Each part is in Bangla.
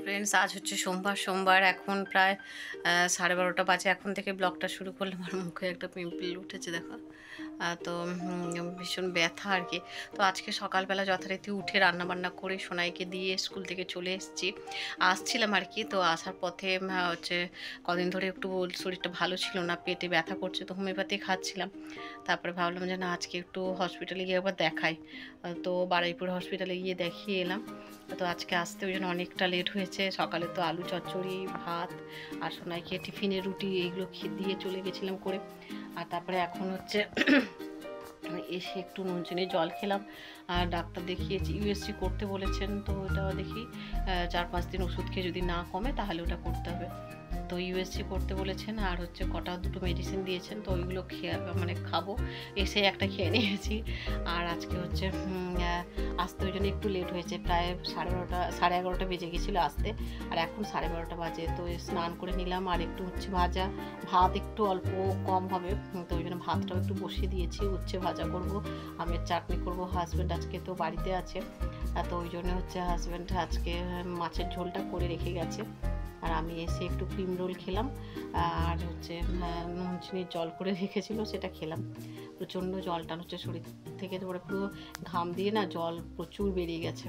ফ্রেন্ডস, আজ হচ্ছে সোমবার এখন প্রায় 12:30 বাজে। এখন থেকে ব্লগটা শুরু করলাম। আমার মুখে একটা পিম্পল উঠেছে, দেখো। তো ভীষণ ব্যথা আর কি। তো আজকে সকালবেলা যথারীতি উঠে রান্নাবান্না করে সোনাইকে দিয়ে স্কুল থেকে চলে আসছিলাম আর কি। তো আসার পথে হচ্ছে কদিন ধরে একটু শরীরটা ভালো ছিল না, পেটে ব্যথা করছে, তো হোমিওপ্যাথি খাচ্ছিলাম। তারপরে ভাবলাম যে না, আজকে একটু হসপিটালে গিয়ে একবার দেখাই। তো বারুইপুর হসপিটালে গিয়ে দেখিয়ে এলাম। তো আজকে আসতে ওই জন্য অনেকটা লেট হয়েছে। সকালে তো আলু চচ্চড়ি, ভাত আর সোনাইকে টিফিনে রুটি এইগুলো দিয়ে চলে গেছিলাম করে। আর তারপরে এখন হচ্ছে এসে একটু নুন চিনি জল খেলাম। আর ডাক্তার দেখিয়েছি, ইউএসজি করতে বলেছেন। তো ওটা দেখি 4-5 দিন ওষুধ খেয়ে যদি না কমে তাহলে ওটা করতে হবে। তো ইউএসজি করতে বলেছেন, আর হচ্ছে দুটো মেডিসিন দিয়েছেন। তো ওইগুলো খাবো। এসে একটা খেয়ে নিয়েছি। আর আজকে হচ্ছে আসতে ওই জন্য একটু লেট হয়েছে, প্রায় 11:30 বেজে গেছিলো আসতে। আর এখন 12:30 বাজে। তো স্নান করে নিলাম, আর একটু হচ্ছে ভাত একটু অল্প কম হবে। তো ওই জন্য ভাতটাও একটু বসিয়ে দিয়েছি। উচ্ছে ভাজা করব, আমের চাটনি করব। হাজব্যান্ড আজকে তো বাড়িতে আছে, তো ওই জন্য হচ্ছে হাজব্যান্ড আজকে মাছের ঝোলটা করে রেখে গেছে। আর আমি এসে একটু ক্রিম রোল খেলাম, আর হচ্ছে নুন চিনির জল করে রেখেছিল, সেটা খেলাম। প্রচণ্ড জল টান হচ্ছে শরীর থেকে, তো পুরো ঘাম দিয়ে না জল প্রচুর বেরিয়ে গেছে।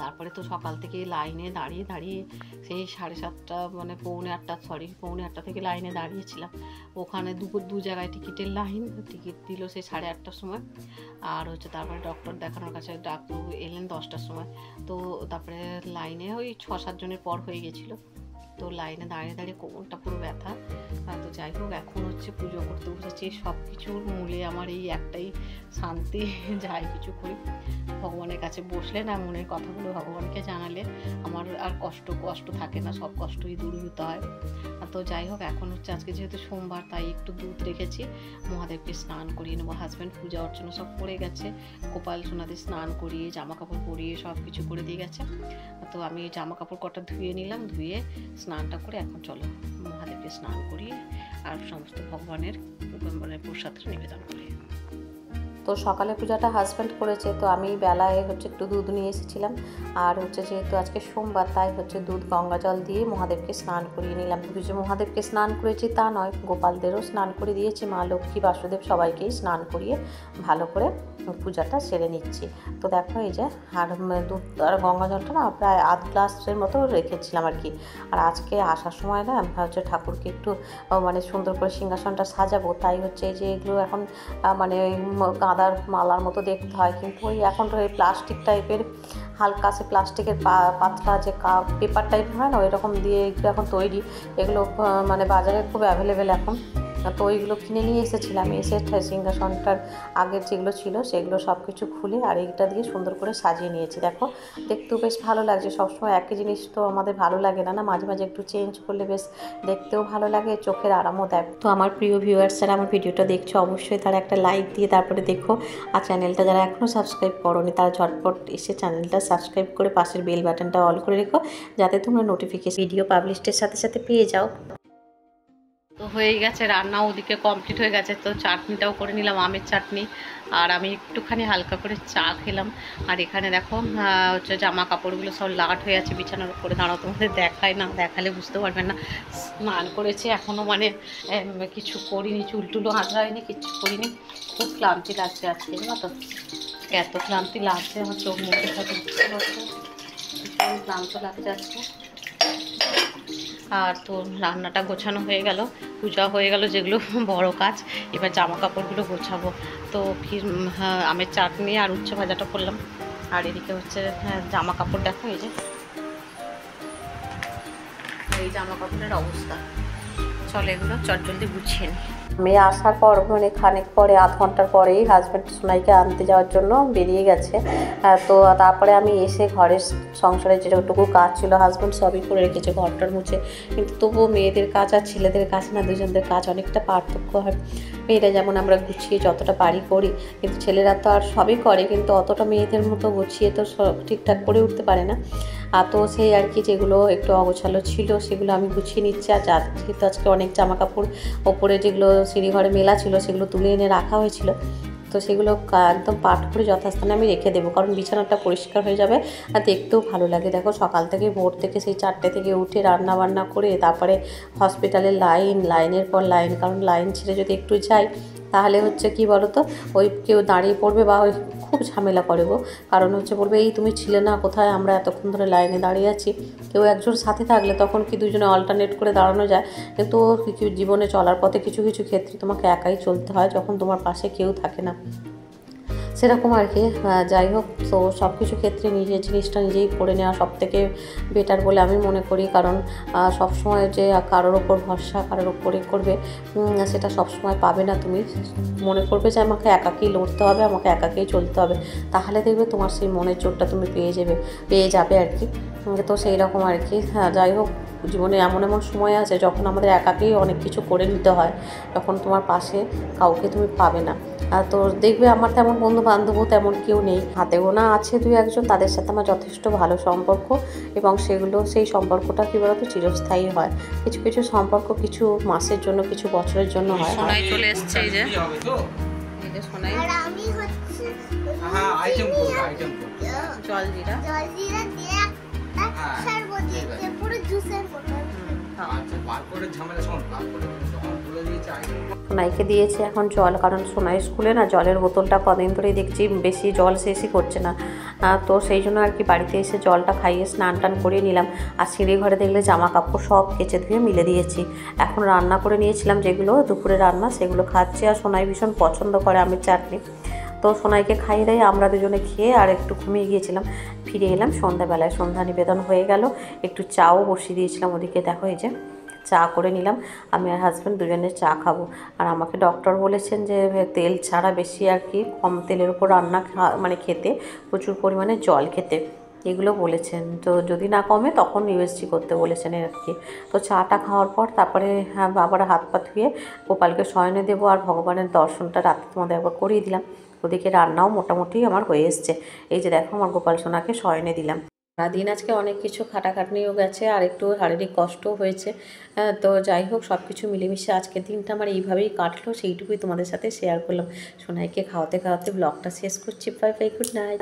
তারপরে তো সকাল থেকে লাইনে দাঁড়িয়ে দাঁড়িয়ে সেই 7:30 পৌনে 8 থেকে লাইনে দাঁড়িয়েছিলাম। ওখানে দু জায়গায় টিকিটের লাইন, টিকিট দিল সেই 8:30টার সময়। আর হচ্ছে তারপরে ডক্টর দেখানোর কাছে ডাক্তারবাবু এলেন 10টার সময়। তো তারপরে লাইনে ওই 6-7 জনের পর হয়ে গেছিলো। তো লাইনে দাঁড়িয়ে দাঁড়িয়ে কোমরটা পুরো ব্যথা। তো যাই হোক, এখন হচ্ছে পুজো করতে বসেছি। সব কিছুর মূলে আমার এই একটাই শান্তি, যাই কিছু করি ভগবানের কাছে বসলে না, মনের কথাগুলো ভগবানকে জানালে আমার আর কষ্ট থাকে না, সব কষ্টই দূরীভূত হয়। তো যাই হোক, এখন হচ্ছে আজকে যেহেতু সোমবার, তাই একটু দুধ রেখেছি। মহাদেবকে স্নান করিয়ে নেবো। হাজব্যান্ড পূজা অর্চনা সব করে গেছে, গোপাল সোনাদের স্নান করিয়ে জামা কাপড় পরিয়ে সব কিছু করে দিয়ে গেছে। তো আমি জামা কাপড় কটা ধুয়ে নিলাম, ধুয়ে স্নানটা করে এখন চলো মহাদেবকে স্নান করিয়ে আর সমস্ত ভগবানের প্রসাদটা নিবেদন করি। তো সকালে পূজাটা হাজব্যান্ড করেছে, তো আমি বেলায় হচ্ছে একটু দুধ নিয়ে এসেছিলাম। আর হচ্ছে যেহেতু আজকে সোমবার, তাই হচ্ছে দুধ গঙ্গা জল দিয়ে মহাদেবকে স্নান করিয়ে নিলাম। শুধু যে মহাদেবকে স্নান করেছি তা নয়, গোপালদেরও স্নান করে দিয়েছি। মা লক্ষ্মী, বাসুদেব সবাইকেই স্নান করিয়ে ভালো করে পূজাটা সেরে নিচ্ছি। তো দেখো এই যে, আর দুধ আর গঙ্গা জলটা না প্রায় 1/2 গ্লাসের মতো রেখেছিলাম আর কি। আর আজকে আসার সময় না হচ্ছে ঠাকুরকে একটু সুন্দর করে সিংহাসনটা সাজাবো, তাই হচ্ছে এই যে এগুলো এখন গাঁদার মালার মতো দেখতে হয়, কিন্তু ওই এখন তো এই প্লাস্টিক টাইপের হালকা সে প্লাস্টিকের পাতলা যে পেপার টাইপের হয় না, ওই রকম দিয়ে এগুলো এখন তৈরি। এগুলো বাজারে খুব অ্যাভেলেবেল এখন। তো ওইগুলো কিনে নিয়ে এসেছিলাম। এসে সিংহাসনটার আগের যেগুলো ছিল সেগুলো সব কিছু খুলে আর এইটা দিয়ে সুন্দর করে সাজিয়ে নিয়েছি। দেখো, দেখতেও বেশ ভালো লাগছে। সবসময় একই জিনিস তো আমাদের ভালো লাগে না, মাঝে মাঝে একটু চেঞ্জ করলে বেশ দেখতেও ভালো লাগে, চোখের আরামও দেয়। তো আমার প্রিয় ভিউয়ার্সরা আমার ভিডিওটা দেখছো, অবশ্যই তারা একটা লাইক দিয়ে তারপরে দেখো। আর চ্যানেলটা যারা এখনও সাবস্ক্রাইব করোনি, তারা ঝটপট এসে চ্যানেলটা সাবস্ক্রাইব করে পাশের বেল বাটনটা অল করে রেখো, যাতে তোমরা নোটিফিকেশন ভিডিও পাবলিশের সাথে সাথে পেয়ে যাও। তো হয়ে গেছে রান্না, ওদিকে কমপ্লিট হয়ে গেছে। তো চাটনিটাও করে নিলাম, আমের চাটনি। আর আমি একটুখানি হালকা করে চা খেলাম। আর এখানে দেখো হচ্ছে জামা কাপড়গুলো সব লাট হয়ে আছে বিছানার উপরে। দাঁড়াও, তোমাদের দেখায় না, দেখালে বুঝতে পারবেন না। স্নান করেছি এখনও, কিছু করিনি, চুলটুলো আঁচড়াইনি, কিছু করিনি। খুব ক্লান্তি লাগছে আজকে, জানো তো, এত ক্লান্তি লাগছে আমার, চোখ মুখে সাথে বুঝতে পারছো, ভীষণ ক্লান্ত লাগছে আজকে। আর তো রান্নাটা গোছানো হয়ে গেল, পূজা হয়ে গেল, যেগুলো বড় কাজ। এবার জামা কাপড়গুলো গোছাবো। তো আমের চাটনি আর উচ্ছে ভাজাটা করলাম। আর এদিকে হচ্ছে জামা কাপড়, দেখো এই যে এই জামা কাপড়ের অবস্থা। চলো এগুলো চটজলদি গুছিয়ে নিই। আমি আসার পর খানিক পরে, 1/2 ঘন্টার পরেই হাজব্যান্ড সোনাইকে আনতে যাওয়ার জন্য বেরিয়ে গেছে। তো তারপরে আমি এসে ঘরের সংসারে যেটুকু কাজ ছিল হাজব্যান্ড সবই করে রেখেছে, ঘরটার মুছে। কিন্তু তবুও মেয়েদের কাজ আর ছেলেদের কাজ না, দুজনদের কাজ অনেকটা পার্থক্য হয়। মেয়েরা যেমন আমরা গুছিয়ে যতটা পারি করি, কিন্তু ছেলেরা তো আর সবই করে, কিন্তু অতটা মেয়েদের মতো গুছিয়ে তো ঠিকঠাক করে উঠতে পারে না। তো সেই আর কি, যেগুলো একটু অগোছালো ছিল সেগুলো আমি গুছিয়ে নিচ্ছি। আর যেহেতু আজকে অনেক জামা কাপড় ওপরে যেগুলো সিঁড়িঘরে মেলা ছিল সেগুলো তুলে এনে রাখা হয়েছিল, তো সেগুলো একদম পাট করে যথাস্থানে আমি রেখে দেবো, কারণ বিছানাটা পরিষ্কার হয়ে যাবে আর দেখতেও ভালো লাগে। দেখো সকাল থেকে ভোর থেকে সেই 4টে থেকে উঠে রান্না বান্না করে তারপরে হসপিটালে লাইনের পর লাইন, কারণ লাইন ছেড়ে যদি একটু যাই তাহলে হচ্ছে কি বলো তো, ওই কেউ দাঁড়িয়ে পড়বে বা ওই খুব ঝামেলা করে গো। কারণ হচ্ছে বলবে এই তুমি ছিলে না কোথায়, আমরা এতক্ষণ ধরে লাইনে দাঁড়িয়ে আছি। কেউ একজন সাথে থাকলে তখন কি দুজনে অল্টারনেট করে দাঁড়ানো যায়, কিন্তু জীবনে চলার পথে কিছু কিছু ক্ষেত্রে তোমাকে একাই চলতে হয় যখন তোমার পাশে কেউ থাকে না, সেরকম আর কি। যাই হোক, তো সব কিছু ক্ষেত্রে নিজের জিনিসটা নিজেই করে নেওয়া সবথেকে বেটার বলে আমি মনে করি। কারণ সবসময় যে কারোর ওপর ভরসা কারোর ওপরে করবে সেটা সবসময় পাবে না। তুমি মনে করবে যে আমাকে একাকেই লড়তে হবে, আমাকে একাকেই চলতে হবে, তাহলে দেখবে তোমার সেই মনের জোরটা তুমি পেয়ে যাবে আর কি। তো সেই রকম আর কি। যাই হোক, জীবনে এমন এমন সময় আছে যখন আমাদের একাকেই অনেক কিছু করে নিতে হয়, তখন তোমার পাশে কাউকে তুমি পাবে না। তো দেখবে আমার তেমন বন্ধু বান্ধবও তেমন কেউ নেই, হাতে গোনা আছে 2-1জন, তাদের সাথে আমার যথেষ্ট ভালো সম্পর্ক, এবং সেই সম্পর্কটা কী বলতো চিরস্থায়ী হয়। কিছু কিছু সম্পর্ক কিছু মাসের জন্য কিছু বছরের জন্য হয়। সোনাই চলে এসছে, এই যে সোনাই জল জিরা সোনাইকে দিয়েছে এখন জল, কারণ সোনাই স্কুলে না জলের বোতলটা কদিন ধরেই দেখছি বেশি জল শেষই করছে না। তো সেই জন্য আর কি বাড়িতে এসে জলটা খাইয়ে স্নান টান করিয়ে নিলাম। আর সিঁড়ি ঘরে দেখলে জামা কাপড় সব কেচে ধুয়ে মিলে দিয়েছি। এখন রান্না করে নিয়েছিলাম যেগুলো দুপুরে রান্না, সেগুলো খাচ্ছি। আর সোনাই ভীষণ পছন্দ করে আমের চাটনি, তো সোনাইকে খাইয়ে দেয়, আমরা দুজনে খেয়ে আর একটু ঘুমিয়ে গিয়েছিলাম। ফিরে এলাম সন্ধ্যাবেলায়, সন্ধ্যা নিবেদন হয়ে গেল। একটু চাও বসিয়ে দিয়েছিলাম ওদিকে, দেখো এই যে চা করে নিলাম। আমি আর হাজব্যান্ড দুজনে চা খাবো। আর আমাকে ডক্টর বলেছেন যে তেল ছাড়া বেশি আর কি কম তেলের উপর রান্না মানে খেতে, প্রচুর পরিমাণে জল খেতে, এগুলো বলেছেন। তো যদি না কমে তখন ইউএসজি করতে বলেছেন আর কি। তো চাটা খাওয়ার পর তারপরে আবার হাত পা ধুয়ে গোপালকে শয়নে দেবো, আর ভগবানের দর্শনটা রাতে তোমাদের একবার করিয়ে দিলাম। ওদিকে রান্নাও মোটামুটি আমার হয়ে এসছে। এই যে দেখো আমার গোপাল সোনাকে শয়নে দিলাম। সারাদিন আজকে অনেক কিছু খাটাখাটনিও গেছে আর একটু শারীরিক কষ্টও হয়েছে। তো যাই হোক, সব কিছু মিলেমিশে আজকের দিনটা আমার এইভাবেই কাটলো, সেইটুকুই তোমাদের সাথে শেয়ার করলাম। সোনাইকে খাওয়াতে খাওয়াতে ব্লগটা শেষ করছি। Bye bye, good night.